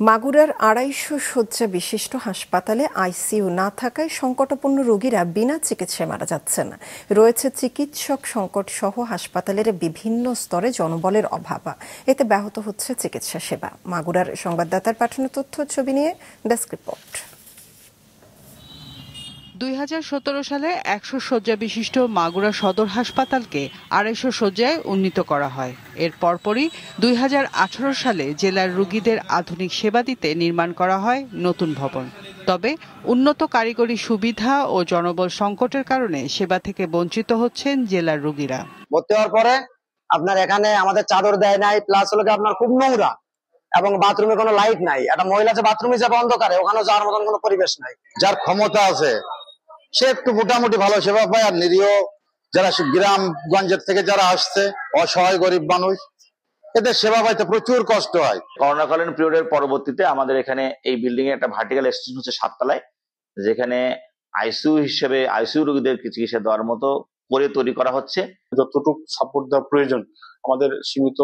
মাগুরার ২৫০ শয্যা বিশিষ্ট হাসপাতালে আইসিইউ না থাকায় সংকটাপন্ন রোগীরা বিনা চিকিৎসায় মারা যাচ্ছেন। রয়েছে চিকিৎসক সংকট সহ হাসপাতালের বিভিন্ন স্তরে জনবলের অভাব। এতে ব্যাহত হচ্ছে চিকিৎসা সেবা। মাগুরার সংবাদদাতার পাঠানো তথ্য ছবি নিয়ে ডেস্ক রিপোর্ট। ২০১৭ সালে ১০০ শয্যা বিশিষ্ট মাগুরা সদর হাসপাতালকে ২৫০ শয্যায় উন্নীত করা হয়। এর পরপরই ২০১৮ সালে জেলার রোগীদের আধুনিক সেবা দিতে নির্মাণ করা হয় নতুন ভবন। তবে উন্নত কারিগরি সুবিধা ও জনবল সংকটের কারণে সেবা থেকে বঞ্চিত হচ্ছেন জেলার রোগীরা। ভর্তি হওয়ার পরে আপনার এখানে আমাদের চাদর দেয় নাই, প্লাস হলো আপনার খুব নোংরা এবং বাথরুমে কোনো লাইট নাই। একটা মহিলা যে বাথরুমে যাবে অন্ধকারে, ওখানে যাওয়ার মতন কোনো পরিবেশ নাই। যার ক্ষমতা আছে সে একটু মোটামুটি ভালো সেবা পায়, আর নিরীহ যারা গ্রামগঞ্জের থেকে যারা আসছে, অসহায় গরিব মানুষ, এদের সেবা পাইতে প্রচুর কষ্ট হয়। করোনাকালীন পিরিয়ডের পরবর্তীতে আমাদের এখানে এই বিল্ডিং এ একটা ভার্টিক্যাল এক্সটেনশন হচ্ছে 7 তলায়, যেখানে আইসিইউ রোগীদের চিকিৎসা দেওয়ার মতো করে তৈরি করা হচ্ছে। যতটুকু সাপোর্ট দেওয়া প্রয়োজন, আমাদের সীমিত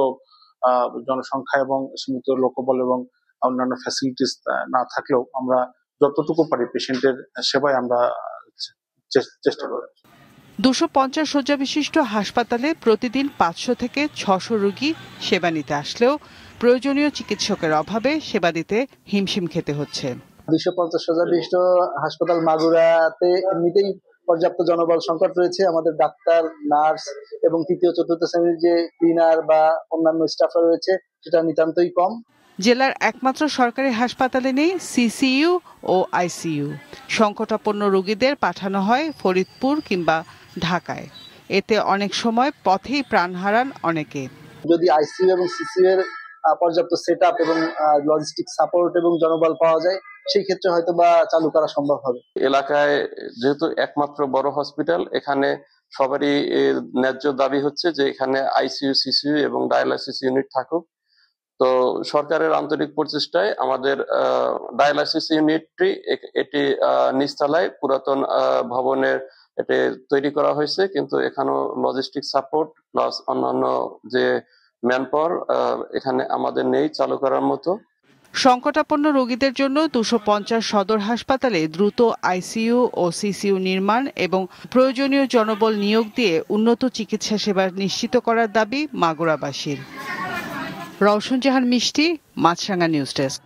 জনসংখ্যা এবং সীমিত লোকবল এবং অন্যান্য ফ্যাসিলিটিস না থাকলেও আমরা যতটুকু পারি পেশেন্টের সেবায় আমরা চেষ্টা করি। ২৫০ শয্যা বিশিষ্ট হাসপাতালে প্রতিদিন ৫০০ থেকে ৬০০ রোগী সেবা নিতে আসলেও প্রয়োজনীয় চিকিৎসকের অভাবে সেবা দিতে হিমশিম খেতে হচ্ছে। ২৫০ শয্যা বিশিষ্ট হাসপাতাল মাগুরাতে এমনিতেই পর্যাপ্ত জনবল সংকট রয়েছে। আমাদের ডাক্তার, নার্স এবং তৃতীয় চতুর্থ শ্রেণীর যে ক্লিনার বা অন্যান্য স্টাফরা রয়েছে সেটা নিতান্তই কম। জেলার একমাত্র সরকারি হাসপাতালে নেই সিসিইউ ও আইসিইউ। সংকটাপন্ন রোগীদের পাঠানো হয় ফরিদপুর কিংবা ঢাকায়। এতে অনেক সময় পথেই প্রাণ হারান অনেকে। যদি আইসিইউ এবং সিসিইউ এর পর্যাপ্ত সেটআপ এবং লজিস্টিক সাপোর্ট এবং জনবল পাওয়া যায়, সেই ক্ষেত্রে হয়তো বা চালু করা সম্ভব হবে। এলাকায় যেহেতু একমাত্র বড় হসপিটাল, এখানে সবারই ন্যায্য দাবি হচ্ছে যে এখানে আইসিইউ, সিসিইউ এবং ডায়ালাইসিস ইউনিট থাকুক। তো সরকারের আন্তরিক প্রচেষ্টায় আমাদের ডায়ালাইসিস ইউনিটটি এটি নিচতলায় পুরাতন ভবনের এটি তৈরি করা হয়েছে, কিন্তু এখানেও লজিস্টিক সাপোর্ট প্লাস অন্যান্য যে ম্যানপাওয়ার এখানে আমাদের নেই চালু করার মতো। সংকটাপন্ন রোগীদের জন্য ২৫০ সদর হাসপাতালে দ্রুত আইসিইউ ও সিসিইউ নির্মাণ এবং প্রয়োজনীয় জনবল নিয়োগ দিয়ে উন্নত চিকিৎসা সেবা নিশ্চিত করার দাবি মাগুরাবাসীর। রওশন জাহান মিষ্টি, মাছরাঙা নিউজ ডেস্ক।